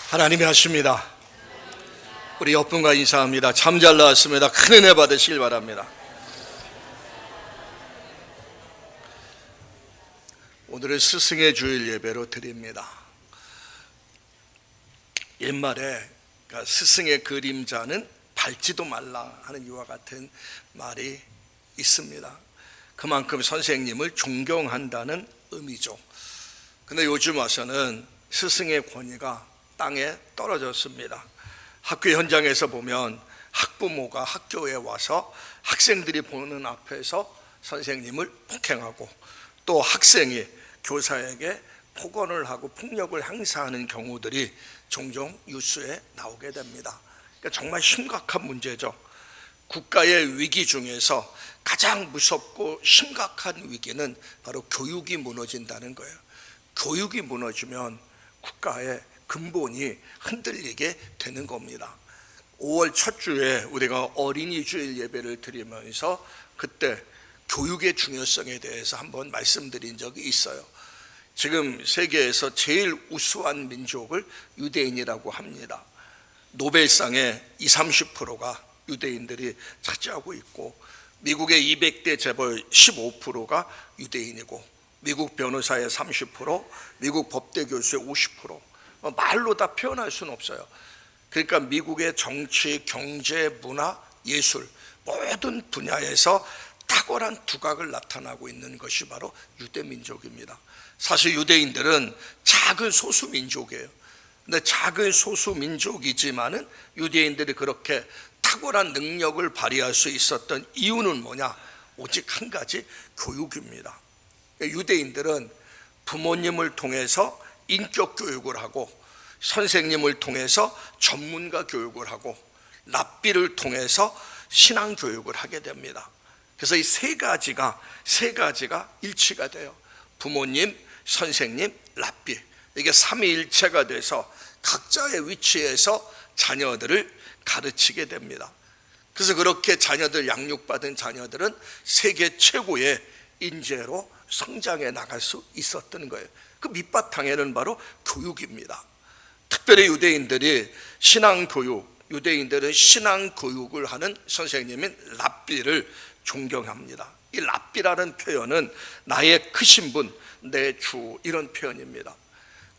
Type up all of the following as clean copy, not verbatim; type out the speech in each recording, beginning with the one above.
하나님이 하십니다. 우리 옆분과 인사합니다. 참 잘 나왔습니다. 큰 은혜 받으시길 바랍니다. 오늘은 스승의 주일 예배로 드립니다. 옛말에 스승의 그림자는 밟지도 말라 하는 이와 같은 말이 있습니다. 그만큼 선생님을 존경한다는 의미죠. 근데 요즘 와서는 스승의 권위가 땅에 떨어졌습니다. 학교 현장에서 보면 학부모가 학교에 와서 학생들이 보는 앞에서 선생님을 폭행하고, 또 학생이 교사에게 폭언을 하고 폭력을 행사하는 경우들이 종종 뉴스에 나오게 됩니다. 그러니까 정말 심각한 문제죠. 국가의 위기 중에서 가장 무섭고 심각한 위기는 바로 교육이 무너진다는 거예요. 교육이 무너지면 국가의 근본이 흔들리게 되는 겁니다. 5월 첫 주에 우리가 어린이 주일 예배를 드리면서 그때 교육의 중요성에 대해서 한번 말씀드린 적이 있어요. 지금 세계에서 제일 우수한 민족을 유대인이라고 합니다. 노벨상의 20-30%가 유대인들이 차지하고 있고, 미국의 200대 재벌 15%가 유대인이고, 미국 변호사의 30%, 미국 법대 교수의 50%, 말로 다 표현할 수는 없어요. 그러니까 미국의 정치, 경제, 문화, 예술 모든 분야에서 탁월한 두각을 나타나고 있는 것이 바로 유대민족입니다. 사실 유대인들은 작은 소수민족이에요. 근데 작은 소수민족이지만은 유대인들이 그렇게 탁월한 능력을 발휘할 수 있었던 이유는 뭐냐? 오직 한 가지, 교육입니다. 유대인들은 부모님을 통해서 인격 교육을 하고, 선생님을 통해서 전문가 교육을 하고, 랍비를 통해서 신앙 교육을 하게 됩니다. 그래서 이 세 가지가 일치가 돼요. 부모님, 선생님, 랍비. 이게 삼위일체가 돼서 각자의 위치에서 자녀들을 가르치게 됩니다. 그래서 그렇게 자녀들, 양육받은 자녀들은 세계 최고의 인재로 성장해 나갈 수 있었던 거예요. 그 밑바탕에는 바로 교육입니다. 특별히 유대인들은 신앙교육을 하는 선생님인 랍비를 존경합니다. 이 랍비라는 표현은 나의 크신 분, 내 주, 이런 표현입니다.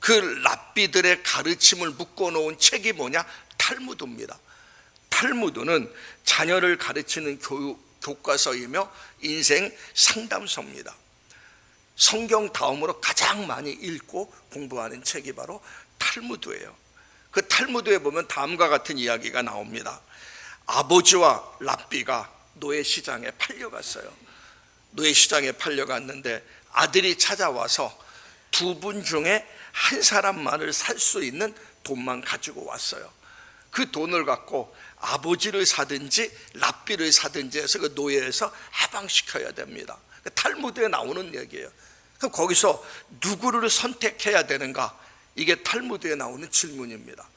그 랍비들의 가르침을 묶어놓은 책이 뭐냐? 탈무드입니다. 탈무드는 자녀를 가르치는 교과서이며 인생 상담서입니다. 성경 다음으로 가장 많이 읽고 공부하는 책이 바로 탈무드예요. 그 탈무드에 보면 다음과 같은 이야기가 나옵니다. 아버지와 랍비가 노예시장에 팔려갔어요. 노예시장에 팔려갔는데 아들이 찾아와서 두 분 중에 한 사람만을 살 수 있는 돈만 가지고 왔어요. 그 돈을 갖고 아버지를 사든지 랍비를 사든지 해서 그 노예에서 해방시켜야 됩니다. 탈무드에 나오는 얘기예요. 그럼 거기서 누구를 선택해야 되는가? 이게 탈무드에 나오는 질문입니다.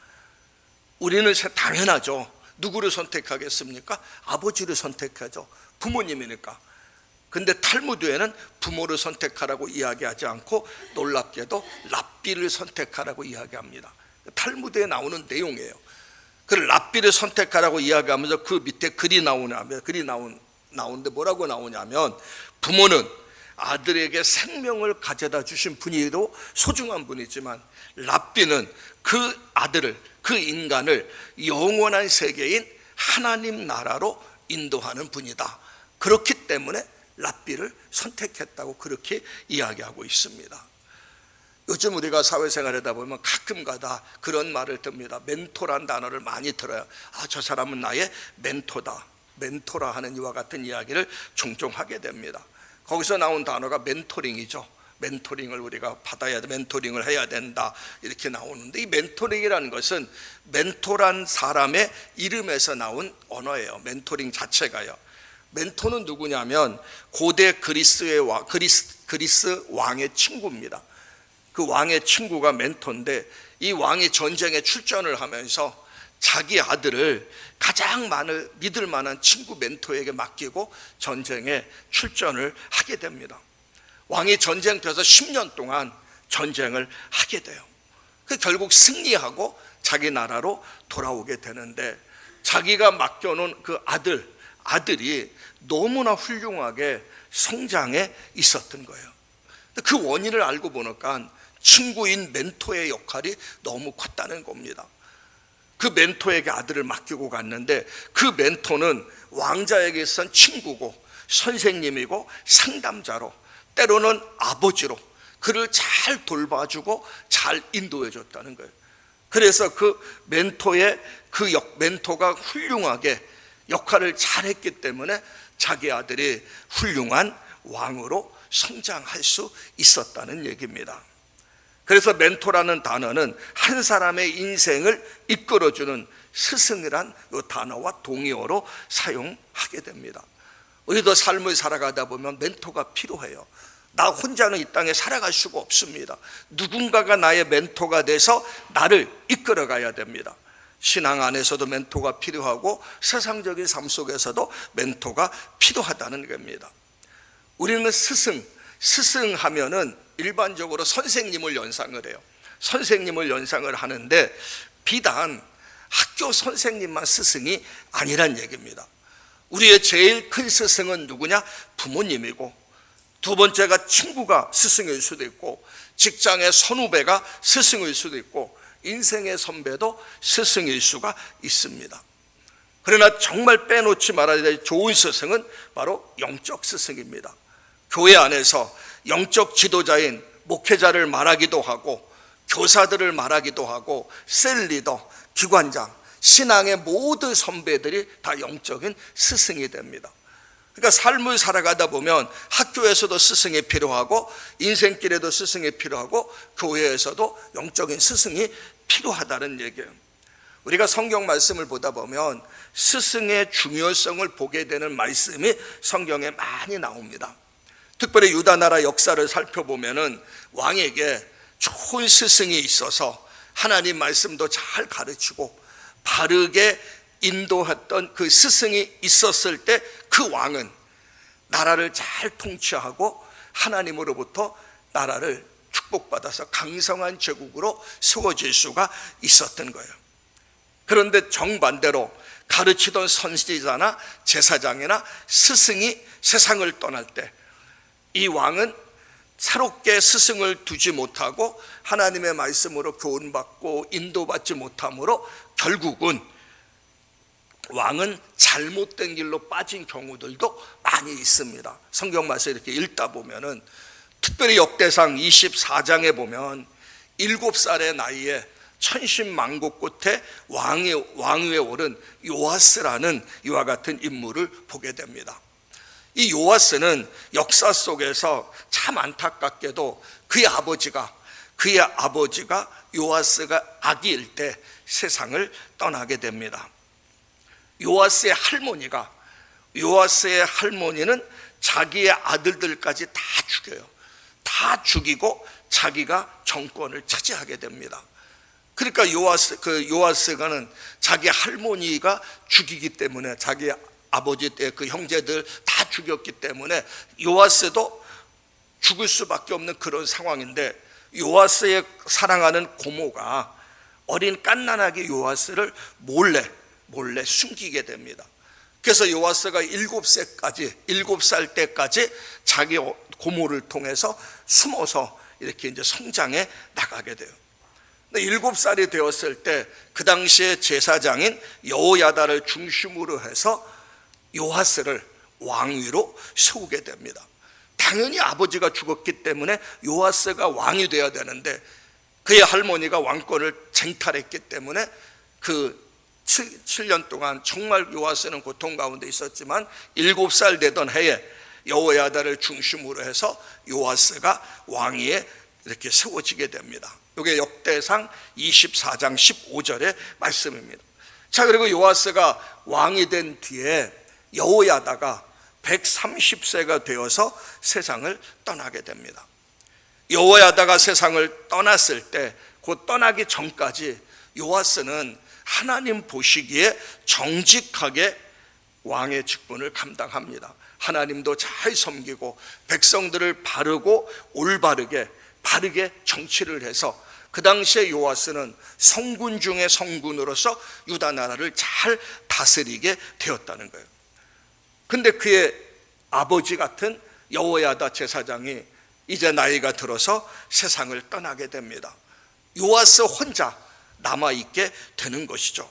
우리는 당연하죠. 누구를 선택하겠습니까? 아버지를 선택하죠. 부모님이니까. 근데 탈무드에는 부모를 선택하라고 이야기하지 않고 놀랍게도 랍비를 선택하라고 이야기합니다. 탈무드에 나오는 내용이에요. 그 랍비를 선택하라고 이야기하면서 그 밑에 글이 나오는데 뭐라고 나오냐면, 부모는 아들에게 생명을 가져다 주신 분이도 소중한 분이지만, 랍비는 그 아들을, 그 인간을 영원한 세계인 하나님 나라로 인도하는 분이다. 그렇기 때문에 랍비를 선택했다고 그렇게 이야기하고 있습니다. 요즘 우리가 사회생활하다 보면 가끔가다 그런 말을 듭니다. 멘토란 단어를 많이 들어요. 저 사람은 나의 멘토다, 멘토라 하는 이와 같은 이야기를 종종 하게 됩니다. 거기서 나온 단어가 멘토링이죠. 멘토링을 우리가 받아야 돼, 멘토링을 해야 된다, 이렇게 나오는데, 이 멘토링이라는 것은 멘토란 사람의 이름에서 나온 언어예요. 멘토링 자체가요. 멘토는 누구냐면 고대 그리스 왕의 친구입니다. 그 왕의 친구가 멘토인데, 이 왕이 전쟁에 출전을 하면서 자기 아들을 가장 믿을 만한 친구 멘토에게 맡기고 전쟁에 출전을 하게 됩니다. 왕이 전쟁터에서 10년 동안 전쟁을 하게 돼요. 결국 승리하고 자기 나라로 돌아오게 되는데, 자기가 맡겨놓은 그 아들이 너무나 훌륭하게 성장해 있었던 거예요. 그 원인을 알고 보니까 친구인 멘토의 역할이 너무 컸다는 겁니다. 그 멘토에게 아들을 맡기고 갔는데, 그 멘토는 왕자에게선 친구고 선생님이고 상담자로, 때로는 아버지로 그를 잘 돌봐주고 잘 인도해 줬다는 거예요. 그래서 그 멘토가 훌륭하게 역할을 잘했기 때문에 자기 아들이 훌륭한 왕으로 성장할 수 있었다는 얘기입니다. 그래서 멘토라는 단어는 한 사람의 인생을 이끌어주는 스승이란 이 단어와 동의어로 사용하게 됩니다. 우리도 삶을 살아가다 보면 멘토가 필요해요. 나 혼자는 이 땅에 살아갈 수가 없습니다. 누군가가 나의 멘토가 돼서 나를 이끌어 가야 됩니다. 신앙 안에서도 멘토가 필요하고 세상적인 삶 속에서도 멘토가 필요하다는 겁니다. 우리는 스승 하면은 일반적으로 선생님을 연상을 해요. 선생님을 연상을 하는데, 비단 학교 선생님만 스승이 아니란 얘기입니다. 우리의 제일 큰 스승은 누구냐? 부모님이고, 두 번째가 친구가 스승일 수도 있고, 직장의 선후배가 스승일 수도 있고, 인생의 선배도 스승일 수가 있습니다. 그러나 정말 빼놓지 말아야 될 좋은 스승은 바로 영적 스승입니다. 교회 안에서 영적 지도자인 목회자를 말하기도 하고, 교사들을 말하기도 하고, 셀 리더, 기관장, 신앙의 모든 선배들이 다 영적인 스승이 됩니다. 그러니까 삶을 살아가다 보면 학교에서도 스승이 필요하고, 인생길에도 스승이 필요하고, 교회에서도 영적인 스승이 필요하다는 얘기예요. 우리가 성경 말씀을 보다 보면 스승의 중요성을 보게 되는 말씀이 성경에 많이 나옵니다. 특별히 유다 나라 역사를 살펴보면은 왕에게 좋은 스승이 있어서 하나님 말씀도 잘 가르치고 바르게 인도했던 그 스승이 있었을 때, 그 왕은 나라를 잘 통치하고 하나님으로부터 나라를 축복받아서 강성한 제국으로 세워질 수가 있었던 거예요. 그런데 정반대로 가르치던 선지자나 제사장이나 스승이 세상을 떠날 때, 이 왕은 새롭게 스승을 두지 못하고 하나님의 말씀으로 교훈받고 인도받지 못함으로 결국은 왕은 잘못된 길로 빠진 경우들도 많이 있습니다. 성경 말씀 이렇게 읽다 보면은, 특별히 역대상 24장에 보면 7살의 나이에 천신만고 끝에 왕위에 오른 요아스라는 이와 같은 인물을 보게 됩니다. 이 요아스는 역사 속에서 참 안타깝게도 그의 아버지가 요아스가 아기일 때 세상을 떠나게 됩니다. 요아스의 할머니는 자기의 아들들까지 다 죽여요. 다 죽이고 자기가 정권을 차지하게 됩니다. 그러니까 요아스가는 자기 할머니가 죽이기 때문에, 자기 아버지 때 그 형제들 다 죽였기 때문에 요아스도 죽을 수밖에 없는 그런 상황인데, 요아스의 사랑하는 고모가 어린 갓난아기 요아스를 몰래 숨기게 됩니다. 그래서 요아스가 7살 때까지 자기 고모를 통해서 숨어서 이렇게 이제 성장해 나가게 돼요. 7살이 되었을 때 그 당시에 제사장인 여호야다를 중심으로 해서 요아스를 왕위로 세우게 됩니다. 당연히 아버지가 죽었기 때문에 요아스가 왕이 되어야 되는데, 그의 할머니가 왕권을 쟁탈했기 때문에 그 7년 동안 정말 요아스는 고통 가운데 있었지만 7살 되던 해에 여호야다를 중심으로 해서 요아스가 왕위에 이렇게 세워지게 됩니다. 이게 역대상 24장 15절의 말씀입니다. 자, 그리고 요아스가 왕이 된 뒤에 여호야다가 130세가 되어서 세상을 떠나게 됩니다. 여호야다가 세상을 떠났을 때, 곧 떠나기 전까지 요아스는 하나님 보시기에 정직하게 왕의 직분을 감당합니다. 하나님도 잘 섬기고 백성들을 바르고 올바르게 정치를 해서 그 당시에 요아스는 성군 중의 성군으로서 유다 나라를 잘 다스리게 되었다는 거예요. 근데 그의 아버지 같은 여호야다 제사장이 이제 나이가 들어서 세상을 떠나게 됩니다. 요아스 혼자 남아있게 되는 것이죠.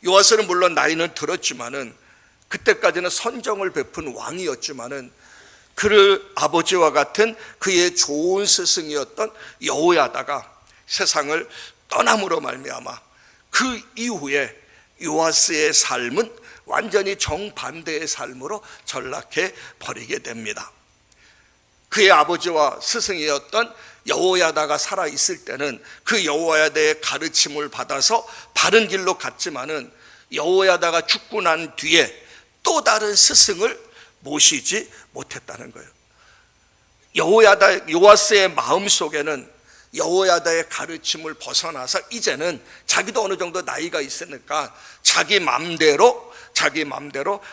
요아스는 물론 나이는 들었지만은 그때까지는 선정을 베푼 왕이었지만은 그를 아버지와 같은 그의 좋은 스승이었던 여호야다가 세상을 떠남으로 말미암아 그 이후에 요아스의 삶은 완전히 정반대의 삶으로 전락해 버리게 됩니다. 그의 아버지와 스승이었던 여호야다가 살아있을 때는 그 여호야다의 가르침을 받아서 바른 길로 갔지만은 여호야다가 죽고 난 뒤에 또 다른 스승을 모시지 못했다는 거예요. 요아스의 마음속에는 여호야다의 가르침을 벗어나서 이제는 자기도 어느 정도 나이가 있으니까 자기 맘대로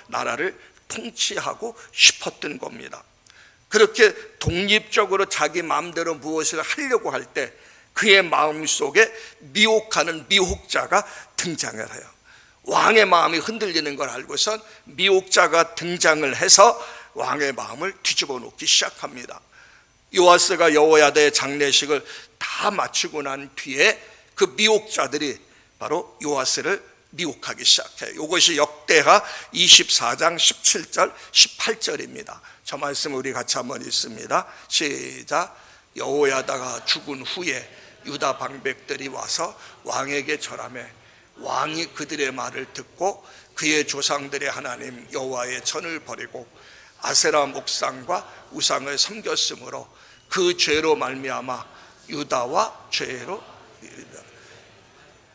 나라를 통치하고 싶었던 겁니다. 그렇게 독립적으로 자기 마음대로 무엇을 하려고 할 때 그의 마음속에 미혹하는 미혹자가 등장을 해요. 왕의 마음이 흔들리는 걸 알고선 미혹자가 등장을 해서 왕의 마음을 뒤집어 놓기 시작합니다. 요아스가 여호야다의 장례식을 다 마치고 난 뒤에 그 미혹자들이 바로 요아스를 미혹하기 시작해요. 이것이 역대하 24장 17절 18절입니다. 저 말씀 우리 같이 한번 읽습니다. 시작. 여호야다가 죽은 후에 유다 방백들이 와서 왕에게 절하매 왕이 그들의 말을 듣고 그의 조상들의 하나님 여호와의 전을 버리고 아세라 목상과 우상을 섬겼으므로 그 죄로 말미암아 유다와 죄로.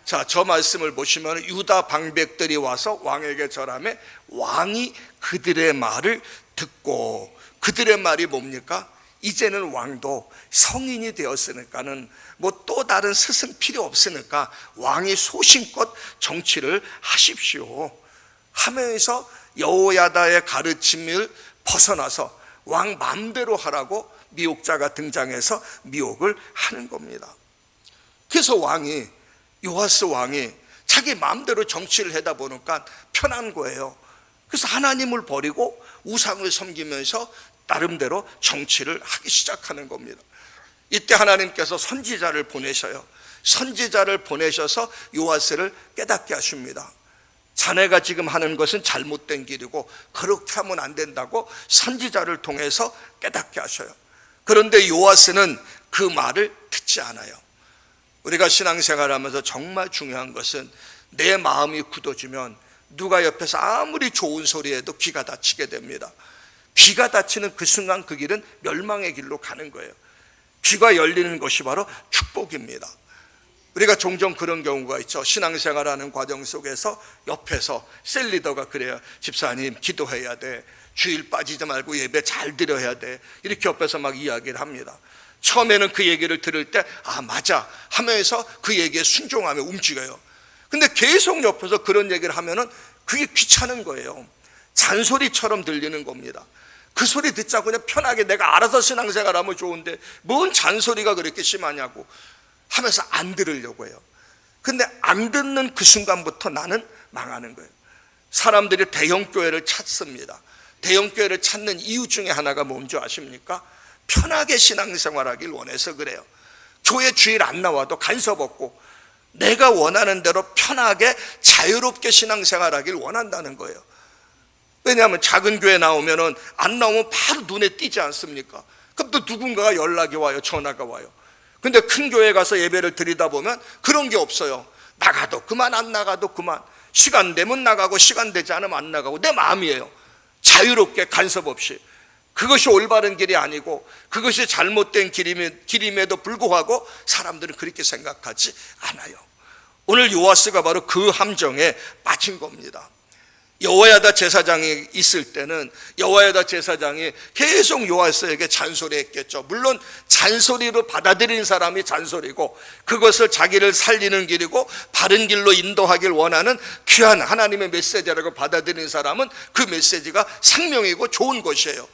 자, 저 말씀을 보시면 유다 방백들이 와서 왕에게 절하며 왕이 그들의 말을 듣고, 그들의 말이 뭡니까? 이제는 왕도 성인이 되었으니까는 뭐 또 다른 스승 필요 없으니까 왕이 소신껏 정치를 하십시오 하면서 여호야다의 가르침을 벗어나서 왕 마음대로 하라고 미혹자가 등장해서 미혹을 하는 겁니다. 그래서 요아스 왕이 자기 마음대로 정치를 하다 보니까 편한 거예요. 그래서 하나님을 버리고 우상을 섬기면서 나름대로 정치를 하기 시작하는 겁니다. 이때 하나님께서 선지자를 보내셔요. 선지자를 보내셔서 요아스를 깨닫게 하십니다. 자네가 지금 하는 것은 잘못된 길이고 그렇게 하면 안 된다고 선지자를 통해서 깨닫게 하셔요. 그런데 요아스는 그 말을 듣지 않아요. 우리가 신앙생활하면서 정말 중요한 것은 내 마음이 굳어지면 누가 옆에서 아무리 좋은 소리 해도 귀가 닫히게 됩니다. 귀가 닫히는 그 순간 그 길은 멸망의 길로 가는 거예요. 귀가 열리는 것이 바로 축복입니다. 우리가 종종 그런 경우가 있죠. 신앙생활하는 과정 속에서 옆에서 셀리더가 그래요. 집사님 기도해야 돼, 주일 빠지지 말고 예배 잘 드려야 돼, 이렇게 옆에서 막 이야기를 합니다. 처음에는 그 얘기를 들을 때 아 맞아 하면서 그 얘기에 순종하며 움직여요. 근데 계속 옆에서 그런 얘기를 하면은 그게 귀찮은 거예요. 잔소리처럼 들리는 겁니다. 그 소리 듣자고 그냥 편하게 내가 알아서 신앙생활하면 좋은데 뭔 잔소리가 그렇게 심하냐고 하면서 안 들으려고 해요. 근데 안 듣는 그 순간부터 나는 망하는 거예요. 사람들이 대형교회를 찾습니다. 대형교회를 찾는 이유 중에 하나가 뭔지 아십니까? 편하게 신앙생활하길 원해서 그래요. 교회 주일 안 나와도 간섭 없고 내가 원하는 대로 편하게 자유롭게 신앙생활하길 원한다는 거예요. 왜냐하면 작은 교회 나오면은 안 나오면 바로 눈에 띄지 않습니까? 그럼 또 누군가가 연락이 와요, 전화가 와요. 근데 큰 교회 가서 예배를 드리다 보면 그런 게 없어요. 나가도 그만, 안 나가도 그만. 시간 되면 나가고 시간 되지 않으면 안 나가고 내 마음이에요. 자유롭게 간섭 없이. 그것이 올바른 길이 아니고 그것이 잘못된 길임에도 불구하고 사람들은 그렇게 생각하지 않아요. 오늘 요아스가 바로 그 함정에 빠진 겁니다. 여호야다 제사장이 있을 때는 여호야다 제사장이 계속 요아스에게 잔소리했겠죠. 물론 잔소리로 받아들이는 사람이 잔소리고 그것을 자기를 살리는 길이고 바른 길로 인도하길 원하는 귀한 하나님의 메시지라고 받아들이는 사람은 그 메시지가 생명이고 좋은 것이에요.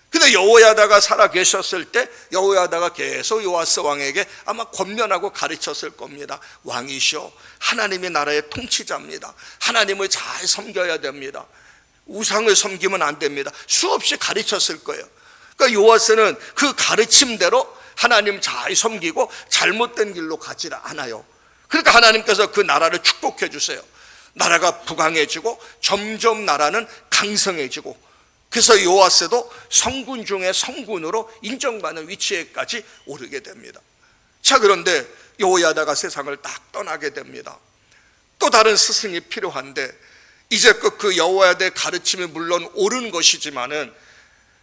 근데 여호야다가 살아 계셨을 때 여호야다가 계속 요아스 왕에게 아마 권면하고 가르쳤을 겁니다. 왕이시오, 하나님이 나라의 통치자입니다. 하나님을 잘 섬겨야 됩니다. 우상을 섬기면 안 됩니다. 수없이 가르쳤을 거예요. 그러니까 요아스는 그 가르침대로 하나님 잘 섬기고 잘못된 길로 가지 않아요. 그러니까 하나님께서 그 나라를 축복해 주세요. 나라가 부강해지고 점점 나라는 강성해지고, 그래서 요아스도 성군 중에 성군으로 인정받는 위치에까지 오르게 됩니다. 자, 그런데 여호야다가 세상을 딱 떠나게 됩니다. 또 다른 스승이 필요한데, 이제 그 여호야다의 가르침이 물론 옳은 것이지만은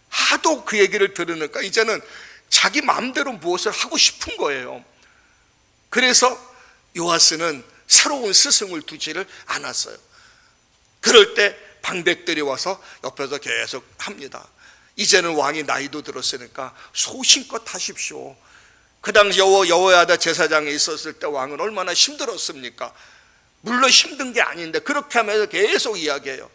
하도 그 얘기를 들으니까 이제는 자기 마음대로 무엇을 하고 싶은 거예요. 그래서 요아스는 새로운 스승을 두지를 않았어요. 그럴 때 방백들이 와서 옆에서 계속 합니다. 이제는 왕이 나이도 들었으니까 소신껏 하십시오. 그 당시 여호야다 제사장에 있었을 때 왕은 얼마나 힘들었습니까? 물론 힘든 게 아닌데 그렇게 하면서 계속 이야기해요.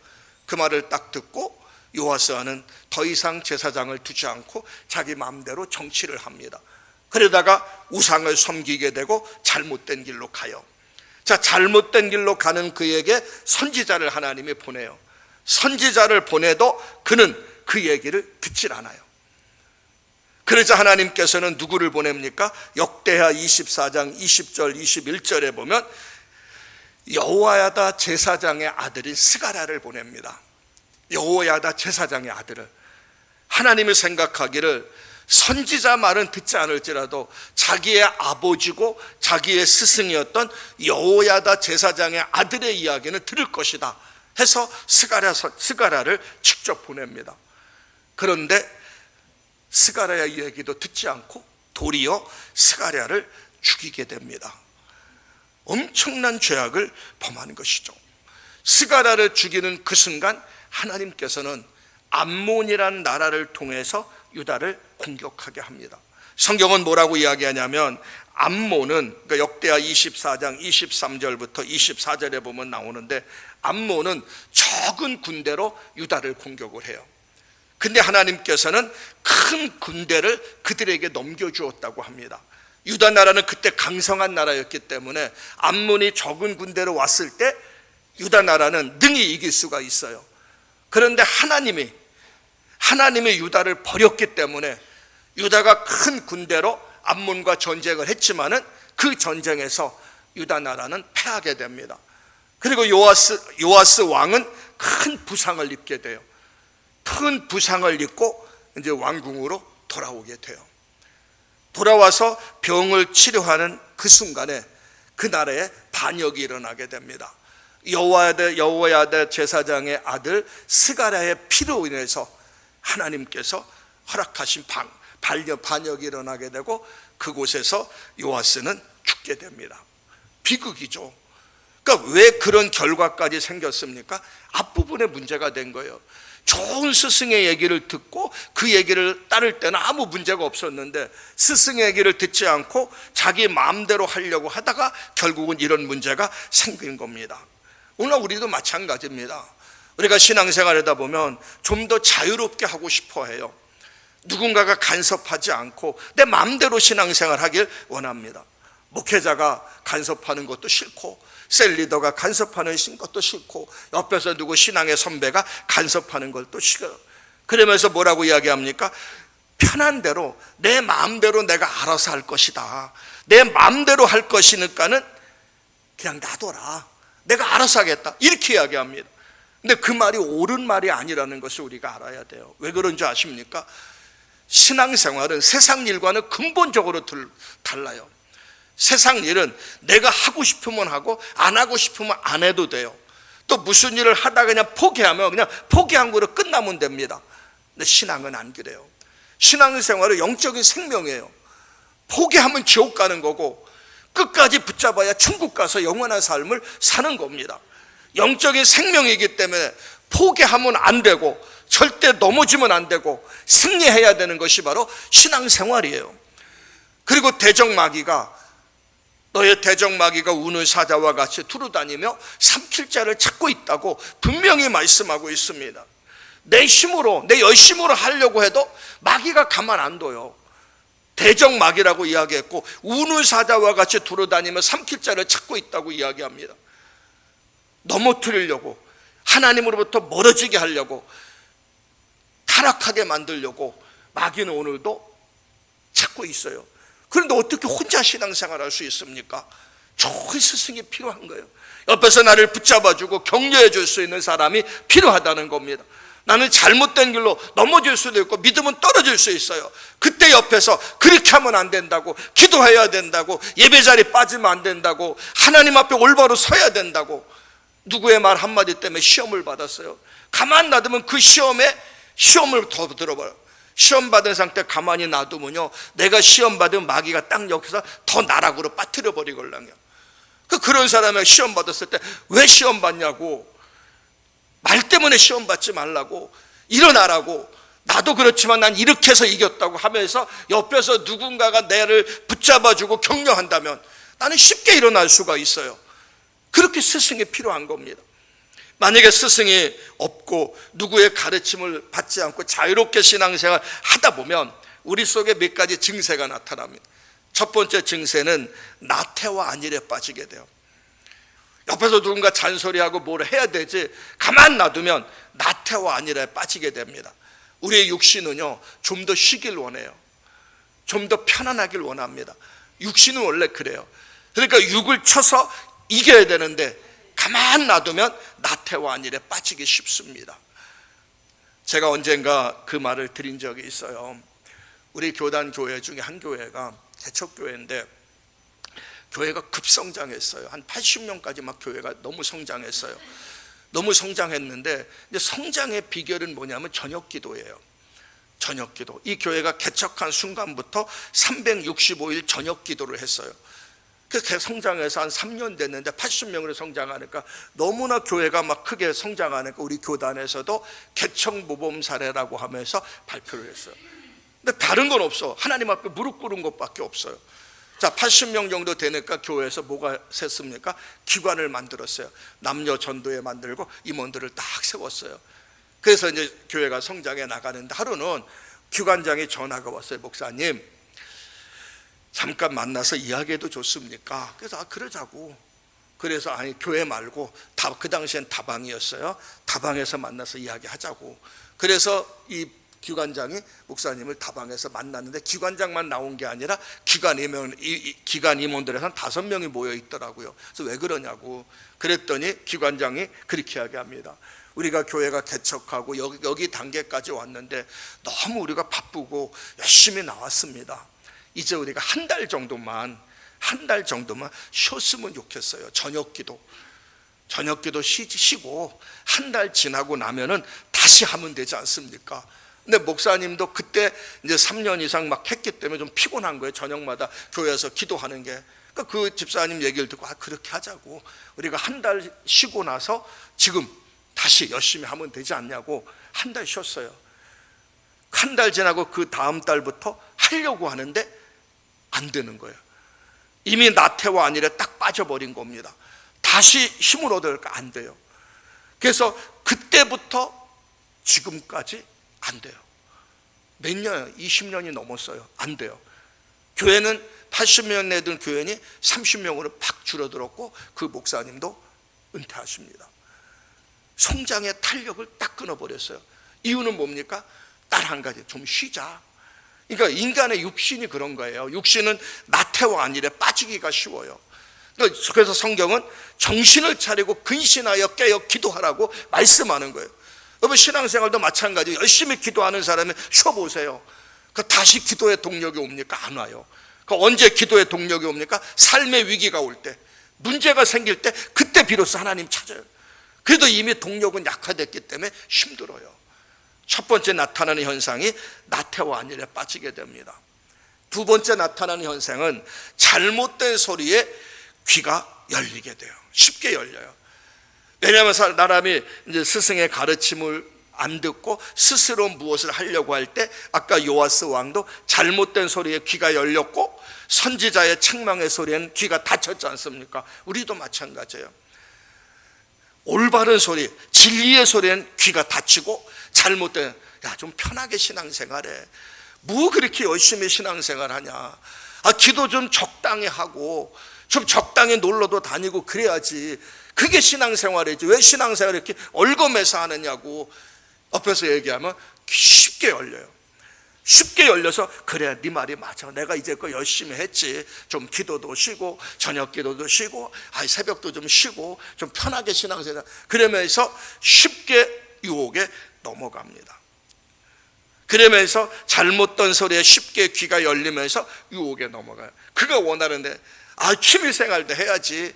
그 말을 딱 듣고 요아스는 더 이상 제사장을 두지 않고 자기 마음대로 정치를 합니다. 그러다가 우상을 섬기게 되고 잘못된 길로 가요. 자, 잘못된 길로 가는 그에게 선지자를 하나님이 보내요. 선지자를 보내도 그는 그 얘기를 듣질 않아요. 그러자 하나님께서는 누구를 보냅니까? 역대하 24장 20절 21절에 보면 여호야다 제사장의 아들인 스가랴를 보냅니다. 여호야다 제사장의 아들을. 하나님이 생각하기를 선지자 말은 듣지 않을지라도 자기의 아버지고 자기의 스승이었던 여호야다 제사장의 아들의 이야기는 들을 것이다 해서 스가랴를 직접 보냅니다. 그런데 스가랴의 이야기도 듣지 않고 도리어 스가랴를 죽이게 됩니다. 엄청난 죄악을 범하는 것이죠. 스가랴를 죽이는 그 순간 하나님께서는 암몬이라는 나라를 통해서 유다를 공격하게 합니다. 성경은 뭐라고 이야기하냐면 암몬은, 그러니까 역대하 24장 23절부터 24절에 보면 나오는데, 암몬은 적은 군대로 유다를 공격을 해요. 근데 하나님께서는 큰 군대를 그들에게 넘겨주었다고 합니다. 유다 나라는 그때 강성한 나라였기 때문에 암몬이 적은 군대로 왔을 때 유다 나라는 능히 이길 수가 있어요. 그런데 하나님이 유다를 버렸기 때문에 유다가 큰 군대로 암몬과 전쟁을 했지만은 그 전쟁에서 유다 나라는 패하게 됩니다. 그리고 요아스 왕은 큰 부상을 입게 돼요. 큰 부상을 입고 이제 왕궁으로 돌아오게 돼요. 돌아와서 병을 치료하는 그 순간에 그 나라에 반역이 일어나게 됩니다. 여호야다 제사장의 아들 스가랴의 피로 인해서 하나님께서 허락하신 반역이 일어나게 되고 그곳에서 요아스는 죽게 됩니다. 비극이죠. 그러니까 왜 그런 결과까지 생겼습니까? 앞부분에 문제가 된 거예요. 좋은 스승의 얘기를 듣고 그 얘기를 따를 때는 아무 문제가 없었는데 스승의 얘기를 듣지 않고 자기 마음대로 하려고 하다가 결국은 이런 문제가 생긴 겁니다. 오늘 우리도 마찬가지입니다. 우리가 신앙생활하다 보면 좀 더 자유롭게 하고 싶어 해요. 누군가가 간섭하지 않고 내 마음대로 신앙생활 하길 원합니다. 목회자가 간섭하는 것도 싫고 셀리더가 간섭하는 것도 싫고 옆에서 누구 신앙의 선배가 간섭하는 것도 싫어요. 그러면서 뭐라고 이야기합니까? 편한 대로 내 마음대로 내가 알아서 할 것이다. 내 마음대로 할 것이니까는 그냥 놔둬라. 내가 알아서 하겠다. 이렇게 이야기합니다. 근데 그 말이 옳은 말이 아니라는 것을 우리가 알아야 돼요. 왜 그런지 아십니까? 신앙생활은 세상 일과는 근본적으로 달라요. 세상 일은 내가 하고 싶으면 하고 안 하고 싶으면 안 해도 돼요. 또 무슨 일을 하다가 그냥 포기하면 그냥 포기한 거로 끝나면 됩니다. 근데 신앙은 안 그래요. 신앙생활은 영적인 생명이에요. 포기하면 지옥 가는 거고 끝까지 붙잡아야 천국 가서 영원한 삶을 사는 겁니다. 영적인 생명이기 때문에 포기하면 안 되고 절대 넘어지면 안 되고 승리해야 되는 것이 바로 신앙생활이에요. 그리고 대적마귀가 너의 대적마귀가 우는 사자와 같이 두루다니며 삼킬 자를 찾고 있다고 분명히 말씀하고 있습니다. 내 힘으로, 내 열심으로 하려고 해도 마귀가 가만 안 둬요. 대적마귀라고 이야기했고, 우는 사자와 같이 두루다니며 삼킬 자를 찾고 있다고 이야기합니다. 넘어뜨리려고, 하나님으로부터 멀어지게 하려고, 타락하게 만들려고 마귀는 오늘도 찾고 있어요. 그런데 어떻게 혼자 신앙생활 할 수 있습니까? 좋은 스승이 필요한 거예요. 옆에서 나를 붙잡아주고 격려해 줄 수 있는 사람이 필요하다는 겁니다. 나는 잘못된 길로 넘어질 수도 있고 믿음은 떨어질 수 있어요. 그때 옆에서 그렇게 하면 안 된다고, 기도해야 된다고, 예배 자리 빠지면 안 된다고, 하나님 앞에 올바로 서야 된다고, 누구의 말 한마디 때문에 시험을 받았어요. 가만 놔두면 그 시험을 더 들어봐요. 시험 받은 상태 가만히 놔두면요, 내가 시험 받은 마귀가 딱 여기서 더 나락으로 빠뜨려 버리걸랑요. 그런 사람이 시험 받았을 때 왜 시험 받냐고, 말 때문에 시험 받지 말라고, 일어나라고, 나도 그렇지만 난 이렇게 해서 이겼다고 하면서 옆에서 누군가가 나를 붙잡아주고 격려한다면 나는 쉽게 일어날 수가 있어요. 그렇게 스승이 필요한 겁니다. 만약에 스승이 없고 누구의 가르침을 받지 않고 자유롭게 신앙생활 하다 보면 우리 속에 몇 가지 증세가 나타납니다. 첫 번째 증세는 나태와 안일에 빠지게 돼요. 옆에서 누군가 잔소리하고 뭘 해야 되지 가만 놔두면 나태와 안일에 빠지게 됩니다. 우리의 육신은요, 좀 더 쉬길 원해요. 좀 더 편안하길 원합니다. 육신은 원래 그래요. 그러니까 육을 쳐서 이겨야 되는데 가만 놔두면 나태와 안일에 빠지기 쉽습니다. 제가 언젠가 그 말을 드린 적이 있어요. 우리 교단 교회 중에 한 교회가 개척교회인데 교회가 급성장했어요. 한 80명까지 막 교회가 너무 성장했어요. 너무 성장했는데 이제 성장의 비결은 뭐냐면 저녁기도예요. 저녁기도. 이 교회가 개척한 순간부터 365일 저녁기도를 했어요. 그래서 성장해서 한 3년 됐는데 80명으로 성장하니까 너무나 교회가 막 크게 성장하니까 우리 교단에서도 개척 모범 사례라고 하면서 발표를 했어요. 근데 다른 건 없어. 하나님 앞에 무릎 꿇은 것밖에 없어요. 자, 80명 정도 되니까 교회에서 뭐가 셌습니까? 기관을 만들었어요. 남녀 전도회 만들고 임원들을 딱 세웠어요. 그래서 이제 교회가 성장해 나가는데 하루는 기관장이 전화가 왔어요. 목사님, 잠깐 만나서 이야기해도 좋습니까? 그래서 그러자고. 그래서 아니 교회 말고 그 당시엔 다방이었어요. 다방에서 만나서 이야기하자고. 그래서 이 기관장이 목사님을 다방에서 만났는데 기관장만 나온 게 아니라 기관 임원들에서 한 5명이 모여 있더라고요. 그래서 왜 그러냐고 그랬더니 기관장이 그렇게 이야기합니다. 우리가 교회가 개척하고 여기 단계까지 왔는데 너무 우리가 바쁘고 열심히 나왔습니다. 이제 우리가 한 달 정도만 쉬었으면 좋겠어요. 저녁기도 쉬고 한 달 지나고 나면은 다시 하면 되지 않습니까? 근데 목사님도 그때 이제 3년 이상 막 했기 때문에 좀 피곤한 거예요. 저녁마다 교회에서 기도하는 게. 그러니까 그 집사님 얘기를 듣고 그렇게 하자고. 우리가 한 달 쉬고 나서 지금 다시 열심히 하면 되지 않냐고 한 달 쉬었어요. 한 달 지나고 그 다음 달부터 하려고 하는데 안 되는 거예요. 이미 나태와 안일에 딱 빠져버린 겁니다. 다시 힘을 얻을까 안 돼요. 그래서 그때부터 지금까지 안 돼요. 몇 년, 20년이 넘었어요. 안 돼요. 교회는 80명 내던 교회니 30명으로 팍 줄어들었고 그 목사님도 은퇴하십니다. 성장의 탄력을 딱 끊어버렸어요. 이유는 뭡니까? 딱 한 가지, 좀 쉬자. 그러니까 인간의 육신이 그런 거예요. 육신은 나태와 안일에 빠지기가 쉬워요. 그래서 성경은 정신을 차리고 근신하여 깨어 기도하라고 말씀하는 거예요. 여러분 신앙생활도 마찬가지. 열심히 기도하는 사람이 쉬어보세요. 다시 기도의 동력이 옵니까? 안 와요. 언제 기도의 동력이 옵니까? 삶의 위기가 올 때, 문제가 생길 때, 그때 비로소 하나님 찾아요. 그래도 이미 동력은 약화됐기 때문에 힘들어요. 첫 번째 나타나는 현상이 나태와 안일에 빠지게 됩니다. 두 번째 나타나는 현상은 잘못된 소리에 귀가 열리게 돼요. 쉽게 열려요. 왜냐하면 사람이 이제 스승의 가르침을 안 듣고 스스로 무엇을 하려고 할 때 아까 요아스 왕도 잘못된 소리에 귀가 열렸고 선지자의 책망의 소리에는 귀가 닫혔지 않습니까? 우리도 마찬가지예요. 올바른 소리, 진리의 소리엔 귀가 닫히고, 잘못된, 야, 좀 편하게 신앙생활해. 뭐 그렇게 열심히 신앙생활하냐. 기도 좀 적당히 하고 좀 적당히 놀러도 다니고 그래야지. 그게 신앙생활이지. 왜 신앙생활을 이렇게 얼검해서 하느냐고 옆에서 얘기하면 쉽게 열려요. 쉽게 열려서, 그래, 네 말이 맞아, 내가 이제껏 열심히 했지, 좀 기도도 쉬고 저녁 기도도 쉬고 새벽도 좀 쉬고 좀 편하게 신앙생활, 그러면서 쉽게 유혹에 넘어갑니다. 그러면서 잘못된 소리에 쉽게 귀가 열리면서 유혹에 넘어가요. 그가 원하는데 취미생활도 해야지,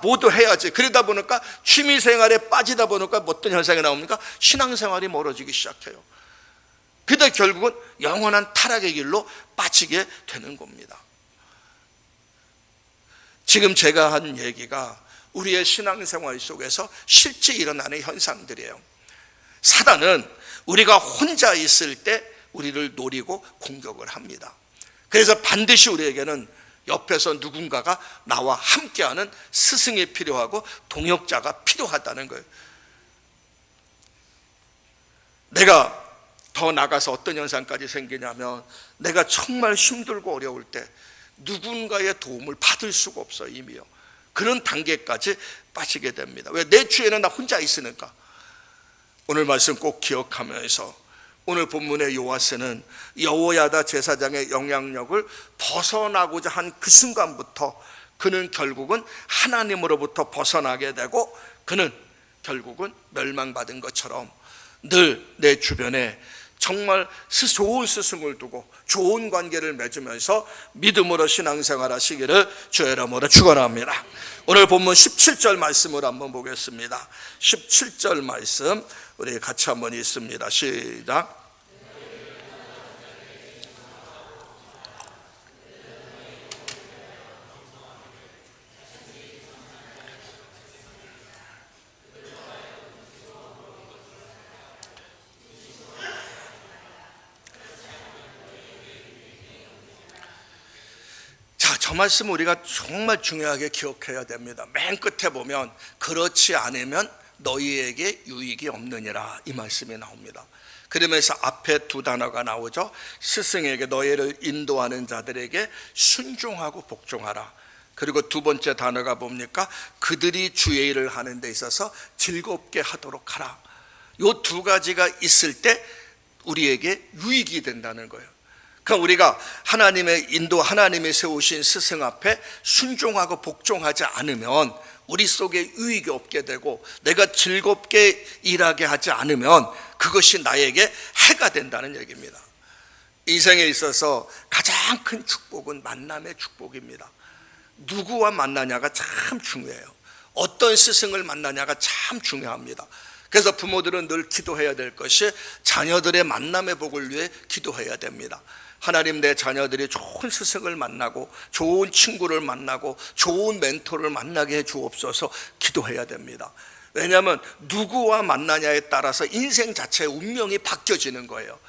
뭐도 해야지. 그러다 보니까 취미생활에 빠지다 보니까 어떤 현상이 나옵니까? 신앙생활이 멀어지기 시작해요. 그러다 결국은 영원한 타락의 길로 빠지게 되는 겁니다. 지금 제가 한 얘기가 우리의 신앙생활 속에서 실제 일어나는 현상들이에요. 사단은 우리가 혼자 있을 때 우리를 노리고 공격을 합니다. 그래서 반드시 우리에게는 옆에서 누군가가 나와 함께하는 스승이 필요하고 동역자가 필요하다는 거예요. 내가 더 나가서 어떤 현상까지 생기냐면, 내가 정말 힘들고 어려울 때 누군가의 도움을 받을 수가 없어요. 이미요. 그런 단계까지 빠지게 됩니다. 왜? 내 주에는 나 혼자 있으니까. 오늘 말씀 꼭 기억하면서, 오늘 본문의 요아스는 여호야다 제사장의 영향력을 벗어나고자 한 그 순간부터 그는 결국은 하나님으로부터 벗어나게 되고, 그는 결국은 멸망받은 것처럼 늘 내 주변에 정말 좋은 스승을 두고 좋은 관계를 맺으면서 믿음으로 신앙생활 하시기를 주의 이름으로 축원합니다. 오늘 본문 17절 말씀을 한번 보겠습니다. 17절 말씀 우리 같이 한번 읽습니다. 시작. 저 말씀 우리가 정말 중요하게 기억해야 됩니다. 맨 끝에 보면 그렇지 않으면 너희에게 유익이 없느니라, 이 말씀이 나옵니다. 그러면서 앞에 두 단어가 나오죠. 스승에게, 너희를 인도하는 자들에게 순종하고 복종하라. 그리고 두 번째 단어가 뭡니까? 그들이 주의 일을 하는 데 있어서 즐겁게 하도록 하라. 이 두 가지가 있을 때 우리에게 유익이 된다는 거예요. 그러니까 우리가 하나님의 인도, 하나님이 세우신 스승 앞에 순종하고 복종하지 않으면 우리 속에 유익이 없게 되고, 내가 즐겁게 일하게 하지 않으면 그것이 나에게 해가 된다는 얘기입니다. 인생에 있어서 가장 큰 축복은 만남의 축복입니다. 누구와 만나냐가 참 중요해요. 어떤 스승을 만나냐가 참 중요합니다. 그래서 부모들은 늘 기도해야 될 것이 자녀들의 만남의 복을 위해 기도해야 됩니다. 하나님, 내 자녀들이 좋은 스승을 만나고 좋은 친구를 만나고 좋은 멘토를 만나게 해 주옵소서 기도해야 됩니다. 왜냐하면 누구와 만나냐에 따라서 인생 자체의 운명이 바뀌어지는 거예요.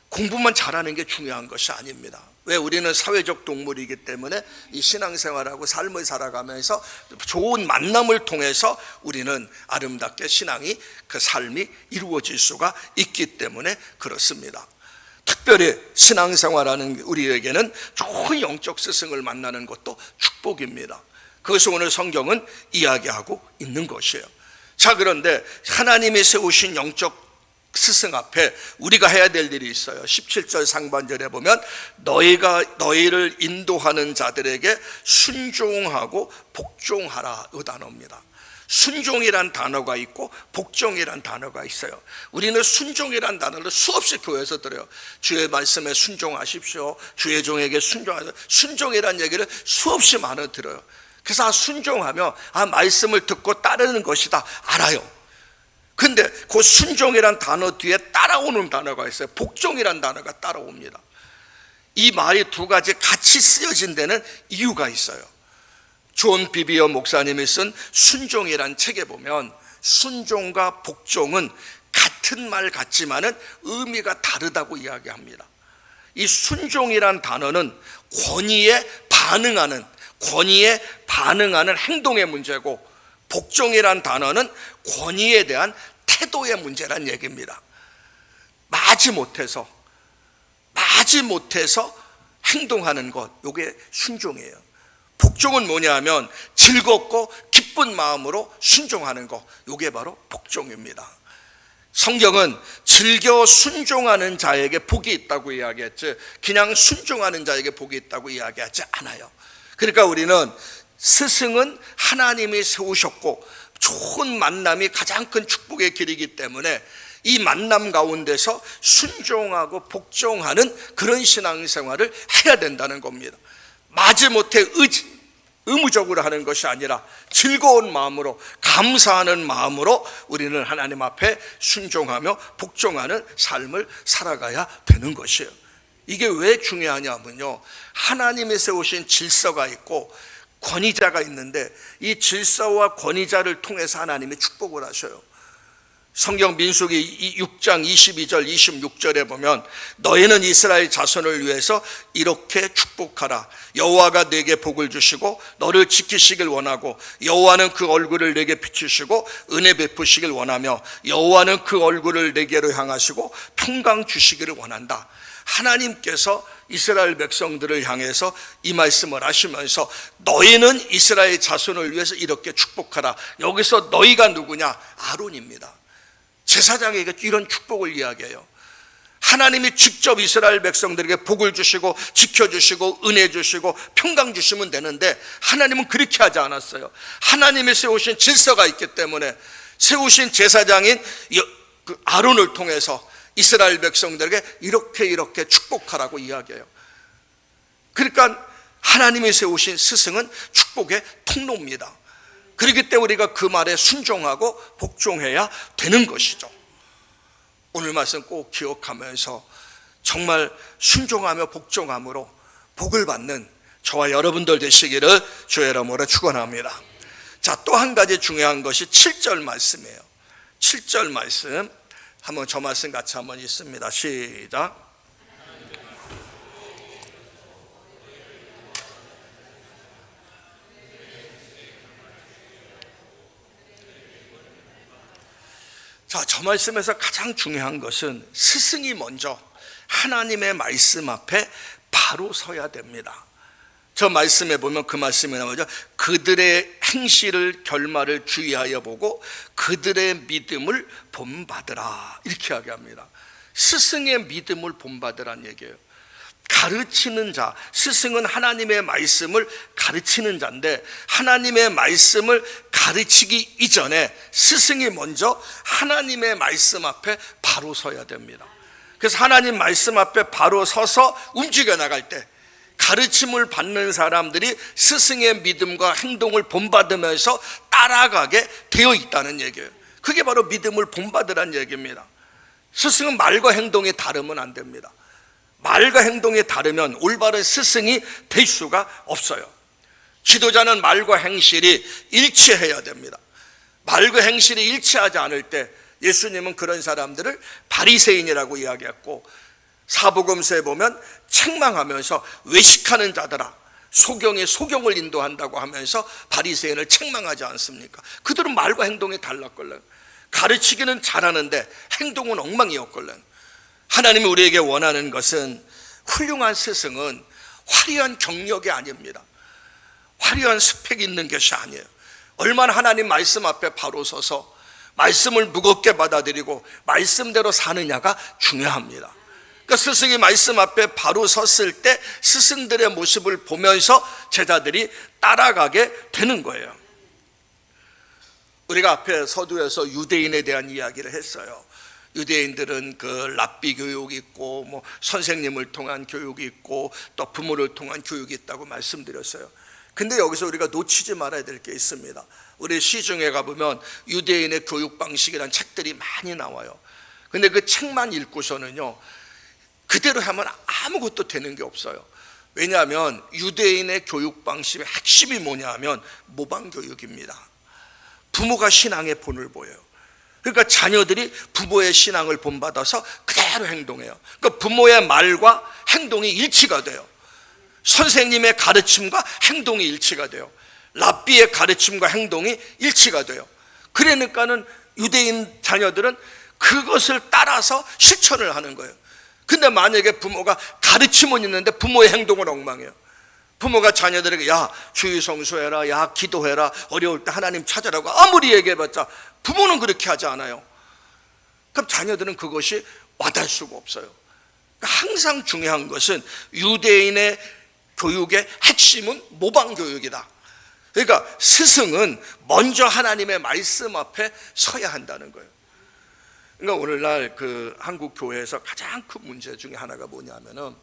공부만 잘하는 게 중요한 것이 아닙니다. 왜? 우리는 사회적 동물이기 때문에 이 신앙생활하고 삶을 살아가면서 좋은 만남을 통해서 우리는 아름답게 신앙이, 그 삶이 이루어질 수가 있기 때문에 그렇습니다. 특별히 신앙생활하는 우리에게는 좋은 영적 스승을 만나는 것도 축복입니다. 그것을 오늘 성경은 이야기하고 있는 것이에요. 자, 그런데 하나님이 세우신 영적 스승 앞에 우리가 해야 될 일이 있어요. 17절 상반절에 보면 너희를 인도하는 자들에게 순종하고 복종하라, 이 단어입니다. 순종이란 단어가 있고 복종이란 단어가 있어요. 우리는 순종이란 단어를 수없이 교회에서 들어요. 주의 말씀에 순종하십시오, 주의 종에게 순종하십시오. 순종이란 얘기를 수없이 많이 들어요. 그래서 순종하며 말씀을 듣고 따르는 것이다 알아요. 근데 그 순종이란 단어 뒤에 따라오는 단어가 있어요. 복종이란 단어가 따라옵니다. 이 말이 두 가지 같이 쓰여진 데는 이유가 있어요. 존 비비어 목사님이 쓴 순종이란 책에 보면 순종과 복종은 같은 말 같지만은 의미가 다르다고 이야기합니다. 이 순종이란 단어는 권위에 반응하는 행동의 문제고, 복종이란 단어는 권위에 대한 태도의 문제란 얘기입니다. 마지 못해서 행동하는 것, 이게 순종이에요. 복종은 뭐냐 하면 즐겁고 기쁜 마음으로 순종하는 것, 이게 바로 복종입니다. 성경은 즐겨 순종하는 자에게 복이 있다고 이야기했지, 그냥 순종하는 자에게 복이 있다고 이야기하지 않아요. 그러니까 우리는 스승은 하나님이 세우셨고 좋은 만남이 가장 큰 축복의 길이기 때문에 이 만남 가운데서 순종하고 복종하는 그런 신앙생활을 해야 된다는 겁니다. 마지못해 의무적으로 하는 것이 아니라 즐거운 마음으로, 감사하는 마음으로 우리는 하나님 앞에 순종하며 복종하는 삶을 살아가야 되는 것이에요. 이게 왜 중요하냐면요, 하나님이 세우신 질서가 있고 권위자가 있는데 이 질서와 권위자를 통해서 하나님이 축복을 하셔요. 성경 민수기 6장 22절 26절에 보면 너희는 이스라엘 자손을 위해서 이렇게 축복하라. 여호와가 내게 복을 주시고 너를 지키시길 원하고 여호와는 그 얼굴을 내게 비추시고 은혜 베푸시길 원하며 여호와는 그 얼굴을 내게로 향하시고 평강 주시기를 원한다. 하나님께서 이스라엘 백성들을 향해서 이 말씀을 하시면서 너희는 이스라엘 자손을 위해서 이렇게 축복하라. 여기서 너희가 누구냐? 아론입니다. 제사장에게 이런 축복을 이야기해요. 하나님이 직접 이스라엘 백성들에게 복을 주시고 지켜주시고 은혜 주시고 평강 주시면 되는데 하나님은 그렇게 하지 않았어요. 하나님이 세우신 질서가 있기 때문에 세우신 제사장인 아론을 통해서 이스라엘 백성들에게 이렇게 축복하라고 이야기해요. 그러니까 하나님이 세우신 스승은 축복의 통로입니다. 그렇기 때문에 우리가 그 말에 순종하고 복종해야 되는 것이죠. 오늘 말씀 꼭 기억하면서 정말 순종하며 복종함으로 복을 받는 저와 여러분들 되시기를 주의 이름으로 축원합니다. 자, 또 한 가지 중요한 것이 7절 말씀이에요. 7절 말씀 한번 저 말씀 같이 한번 읽습니다. 시작. 자, 저 말씀에서 가장 중요한 것은 스승이 먼저 하나님의 말씀 앞에 바로 서야 됩니다. 저 말씀에 보면 그 말씀이 나오죠. 그들의 행실을 결말을 주의하여 보고 그들의 믿음을 본받으라, 이렇게 이야기합니다. 스승의 믿음을 본받으라는 얘기예요. 가르치는 자, 스승은 하나님의 말씀을 가르치는 자인데 하나님의 말씀을 가르치기 이전에 스승이 먼저 하나님의 말씀 앞에 바로 서야 됩니다. 그래서 하나님 말씀 앞에 바로 서서 움직여 나갈 때 가르침을 받는 사람들이 스승의 믿음과 행동을 본받으면서 따라가게 되어 있다는 얘기예요. 그게 바로 믿음을 본받으라는 얘기입니다. 스승은 말과 행동이 다르면 안 됩니다. 말과 행동이 다르면 올바른 스승이 될 수가 없어요. 지도자는 말과 행실이 일치해야 됩니다. 말과 행실이 일치하지 않을 때 예수님은 그런 사람들을 바리새인이라고 이야기했고, 사복음서에 보면 책망하면서 외식하는 자들아, 소경에 소경을 인도한다고 하면서 바리새인을 책망하지 않습니까? 그들은 말과 행동이 달랐걸요. 가르치기는 잘하는데 행동은 엉망이었걸요. 하나님이 우리에게 원하는 것은 훌륭한 스승은 화려한 경력이 아닙니다. 화려한 스펙이 있는 것이 아니에요. 얼마나 하나님 말씀 앞에 바로 서서 말씀을 무겁게 받아들이고 말씀대로 사느냐가 중요합니다. 그러니까 스승이 말씀 앞에 바로 섰을 때 스승들의 모습을 보면서 제자들이 따라가게 되는 거예요. 우리가 앞에 서두에서 유대인에 대한 이야기를 했어요. 유대인들은 그 랍비 교육이 있고 뭐 선생님을 통한 교육이 있고 또 부모를 통한 교육이 있다고 말씀드렸어요. 근데 여기서 우리가 놓치지 말아야 될 게 있습니다. 우리 시중에 가보면 유대인의 교육 방식이라는 책들이 많이 나와요. 근데 그 책만 읽고서는요, 그대로 하면 아무것도 되는 게 없어요. 왜냐하면 유대인의 교육 방식의 핵심이 뭐냐 하면 모방 교육입니다. 부모가 신앙의 본을 보여요. 그러니까 자녀들이 부모의 신앙을 본받아서 그대로 행동해요. 그러니까 부모의 말과 행동이 일치가 돼요. 선생님의 가르침과 행동이 일치가 돼요. 랍비의 가르침과 행동이 일치가 돼요. 그러니까는 유대인 자녀들은 그것을 따라서 실천을 하는 거예요. 근데 만약에 부모가 가르침은 있는데 부모의 행동은 엉망이에요. 부모가 자녀들에게 야 주의 성수해라, 야 기도해라, 어려울 때 하나님 찾아라고 아무리 얘기해봤자 부모는 그렇게 하지 않아요. 그럼 자녀들은 그것이 와닿을 수가 없어요. 항상 중요한 것은 유대인의 교육의 핵심은 모방 교육이다. 그러니까 스승은 먼저 하나님의 말씀 앞에 서야 한다는 거예요. 그러니까 오늘날 그 한국 교회에서 가장 큰 문제 중에 하나가 뭐냐면은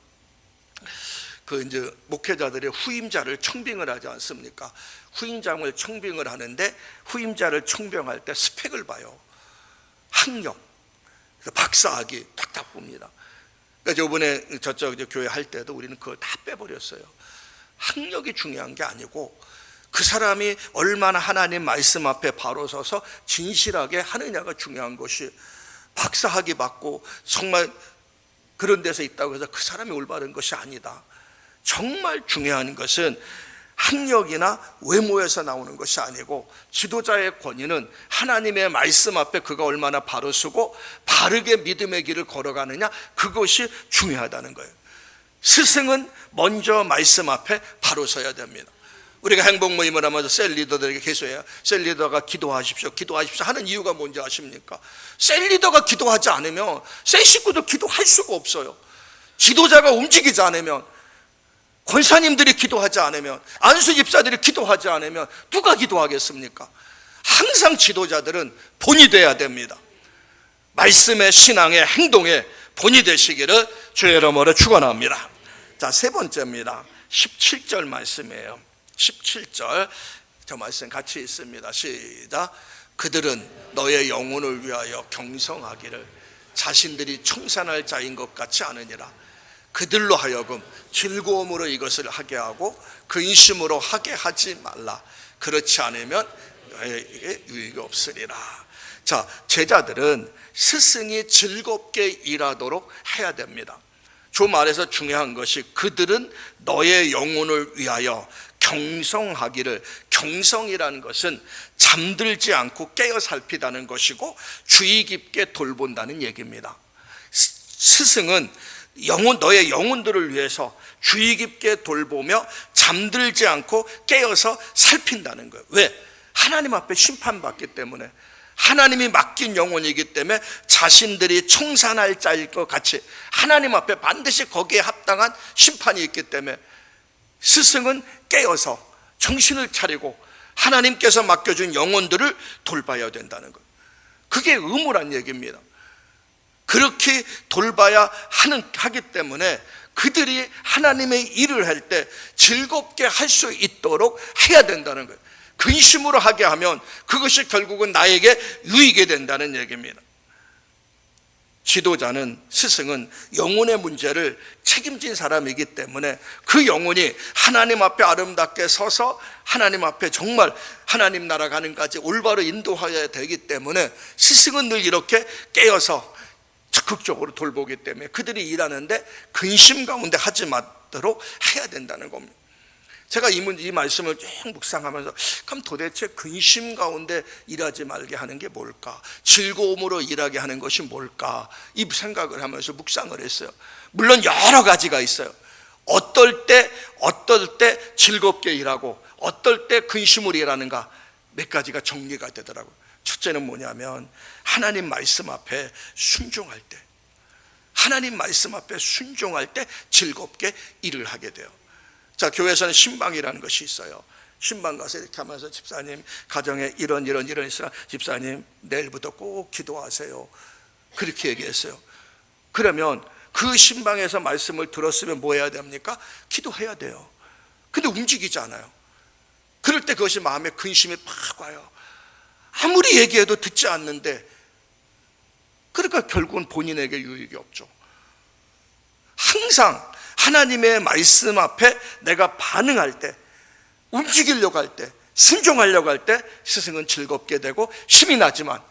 그 이제 목회자들의 후임자를 청빙을 하지 않습니까? 후임자를 청빙을 하는데 후임자를 청빙할 때 스펙을 봐요. 학력, 박사학위 딱딱 봅니다. 그러니까 저번에 저쪽 교회 할 때도 우리는 그걸 다 빼버렸어요. 학력이 중요한 게 아니고 그 사람이 얼마나 하나님 말씀 앞에 바로 서서 진실하게 하느냐가 중요한 것이, 박사학위 받고 정말 그런 데서 있다고 해서 그 사람이 올바른 것이 아니다. 정말 중요한 것은 학력이나 외모에서 나오는 것이 아니고 지도자의 권위는 하나님의 말씀 앞에 그가 얼마나 바로 서고 바르게 믿음의 길을 걸어가느냐, 그것이 중요하다는 거예요. 스승은 먼저 말씀 앞에 바로 서야 됩니다. 우리가 행복 모임을 하면서 셀 리더들에게 계속해요. 셀 리더가 기도하십시오, 기도하십시오 하는 이유가 뭔지 아십니까? 셀 리더가 기도하지 않으면 셀 식구도 기도할 수가 없어요. 지도자가 움직이지 않으면, 권사님들이 기도하지 않으면, 안수 집사들이 기도하지 않으면 누가 기도하겠습니까? 항상 지도자들은 본이 돼야 됩니다. 말씀의, 신앙의, 행동의 본이 되시기를 주의 이름으로 축원합니다. 자, 세 번째입니다. 17절 말씀이에요. 17절 저 말씀 같이 있습니다. 시작. 그들은 너의 영혼을 위하여 경성하기를 자신들이 청산할 자인 것 같지 않으니라. 그들로 하여금 즐거움으로 이것을 하게 하고 근심으로 하게 하지 말라. 그렇지 않으면 너에게 유익이 없으리라. 자, 제자들은 스승이 즐겁게 일하도록 해야 됩니다. 좀 말해서 중요한 것이 그들은 너의 영혼을 위하여 경성하기를, 경성이라는 것은 잠들지 않고 깨어 살피다는 것이고 주의 깊게 돌본다는 얘기입니다. 스승은 너의 영혼들을 위해서 주의 깊게 돌보며 잠들지 않고 깨어서 살핀다는 거예요. 왜? 하나님 앞에 심판받기 때문에, 하나님이 맡긴 영혼이기 때문에 자신들이 청산할 자일 것 같이 하나님 앞에 반드시 거기에 합당한 심판이 있기 때문에 스승은 깨어서 정신을 차리고 하나님께서 맡겨준 영혼들을 돌봐야 된다는 거예요. 그게 의무란 얘기입니다. 그렇게 돌봐야 하기 때문에 그들이 하나님의 일을 할 때 즐겁게 할 수 있도록 해야 된다는 거예요. 근심으로 하게 하면 그것이 결국은 나에게 유익이 된다는 얘기입니다. 지도자는, 스승은 영혼의 문제를 책임진 사람이기 때문에 그 영혼이 하나님 앞에 아름답게 서서 하나님 앞에 정말 하나님 나라 가는 데까지 올바로 인도해야 되기 때문에 스승은 늘 이렇게 깨어서 적극적으로 돌보기 때문에 그들이 일하는데 근심 가운데 하지 말도록 해야 된다는 겁니다. 제가 이 말씀을 쭉 묵상하면서 그럼 도대체 근심 가운데 일하지 말게 하는 게 뭘까? 즐거움으로 일하게 하는 것이 뭘까? 이 생각을 하면서 묵상을 했어요. 물론 여러 가지가 있어요. 어떨 때 즐겁게 일하고 어떨 때 근심으로 일하는가, 몇 가지가 정리가 되더라고요. 첫째는 뭐냐면 하나님 말씀 앞에 순종할 때, 하나님 말씀 앞에 순종할 때 즐겁게 일을 하게 돼요. 자, 교회에서는 신방이라는 것이 있어요. 신방 가서 이렇게 하면서 집사님 가정에 이런 있으나 집사님 내일부터 꼭 기도하세요, 그렇게 얘기했어요. 그러면 그 신방에서 말씀을 들었으면 뭐 해야 됩니까? 기도해야 돼요. 근데 움직이지 않아요. 그럴 때 그것이 마음에 근심이 팍 와요. 아무리 얘기해도 듣지 않는데, 그러니까 결국은 본인에게 유익이 없죠. 항상 하나님의 말씀 앞에 내가 반응할 때, 움직이려고 할 때, 순종하려고 할 때 스승은 즐겁게 되고 힘이 나지만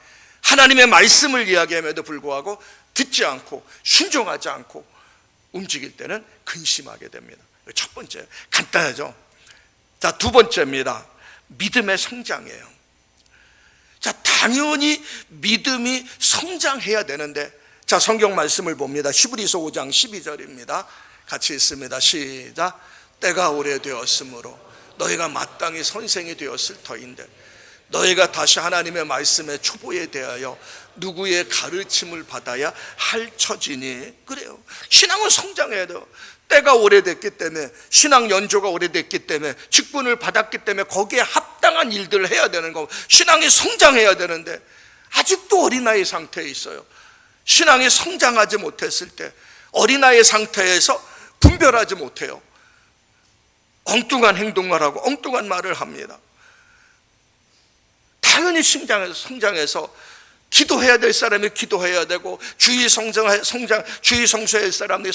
하나님의 말씀을 이야기함에도 불구하고 듣지 않고 순종하지 않고 움직일 때는 근심하게 됩니다. 첫 번째, 간단하죠. 자, 두 번째입니다. 믿음의 성장이에요. 자, 당연히 믿음이 성장해야 되는데, 자, 성경 말씀을 봅니다. 히브리서 5장 12절입니다. 같이 있습니다. 시작. 때가 오래되었으므로 너희가 마땅히 선생이 되었을 터인데 너희가 다시 하나님의 말씀의 초보에 대하여 누구의 가르침을 받아야 할 처지니. 그래요. 신앙은 성장해야 돼요. 때가 오래됐기 때문에, 신앙 연조가 오래됐기 때문에, 직분을 받았기 때문에 거기에 합당한 일들을 해야 되는 거고, 신앙이 성장해야 되는데 아직도 어린아이 상태에 있어요. 신앙이 성장하지 못했을 때 어린아이 상태에서 분별하지 못해요. 엉뚱한 행동을 하고 엉뚱한 말을 합니다. 당연히 성장해서 기도해야 될 사람이 기도해야 되고, 주의 성수해야 할 사람이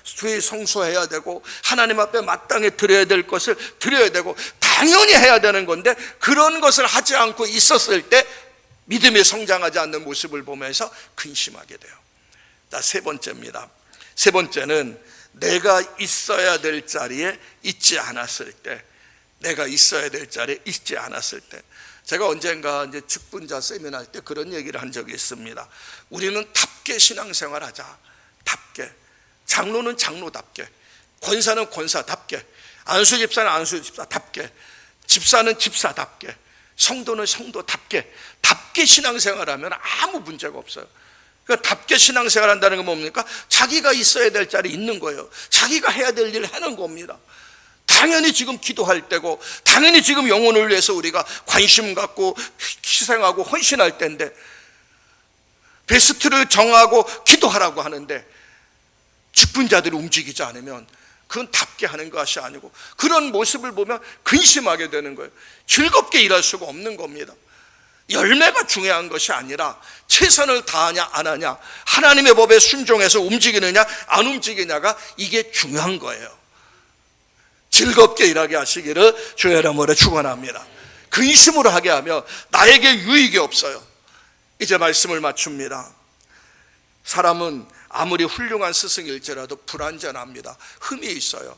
주의 성수해야 되고, 하나님 앞에 마땅히 드려야 될 것을 드려야 되고, 당연히 해야 되는 건데, 그런 것을 하지 않고 있었을 때 믿음이 성장하지 않는 모습을 보면서 근심하게 돼요. 자, 세 번째입니다. 세 번째는 내가 있어야 될 자리에 있지 않았을 때, 내가 있어야 될 자리에 있지 않았을 때. 제가 언젠가 이제 직분자 세미나 할 때 그런 얘기를 한 적이 있습니다. 우리는 답게 신앙생활 하자. 답게. 장로는 장로답게, 권사는 권사답게, 안수 집사는 안수 집사답게, 집사는 집사답게, 성도는 성도답게, 답게 신앙생활하면 아무 문제가 없어요. 그러니까 답게 신앙생활 한다는 건 뭡니까? 자기가 있어야 될 자리에 있는 거예요. 자기가 해야 될 일을 하는 겁니다. 당연히 지금 기도할 때고, 당연히 지금 영혼을 위해서 우리가 관심 갖고 희생하고 헌신할 때인데, 베스트를 정하고 기도하라고 하는데 직분자들이 움직이지 않으면 그건 답게 하는 것이 아니고, 그런 모습을 보면 근심하게 되는 거예요. 즐겁게 일할 수가 없는 겁니다. 열매가 중요한 것이 아니라 최선을 다하냐 안 하냐, 하나님의 법에 순종해서 움직이느냐 안 움직이냐가 이게 중요한 거예요. 즐겁게 일하게 하시기를 주의 이름으로 축원합니다. 근심으로 하게 하면 나에게 유익이 없어요. 이제 말씀을 맞춥니다. 사람은 아무리 훌륭한 스승일지라도 불완전합니다. 흠이 있어요.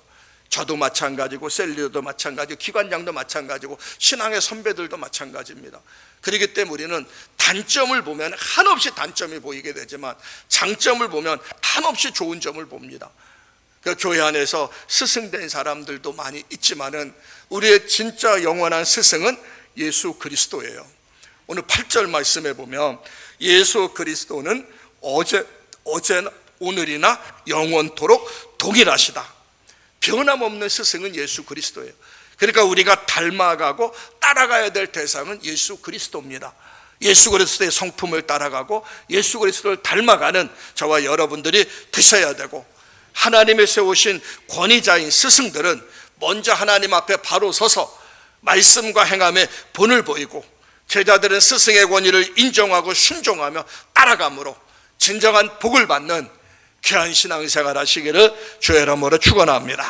저도 마찬가지고, 셀리도 마찬가지고, 기관장도 마찬가지고, 신앙의 선배들도 마찬가지입니다. 그렇기 때문에 우리는 단점을 보면 한없이 단점이 보이게 되지만, 장점을 보면 한없이 좋은 점을 봅니다. 그 교회 안에서 스승된 사람들도 많이 있지만은 우리의 진짜 영원한 스승은 예수 그리스도예요. 오늘 8절 말씀에 보면 예수 그리스도는 어제나 오늘이나 영원토록 동일하시다. 변함없는 스승은 예수 그리스도예요. 그러니까 우리가 닮아가고 따라가야 될 대상은 예수 그리스도입니다. 예수 그리스도의 성품을 따라가고 예수 그리스도를 닮아가는 저와 여러분들이 되셔야 되고, 하나님의 세우신 권위자인 스승들은 먼저 하나님 앞에 바로 서서 말씀과 행함에 본을 보이고, 제자들은 스승의 권위를 인정하고 순종하며 따라감으로 진정한 복을 받는 귀한 신앙생활 하시기를 주의 이름으로 축원합니다.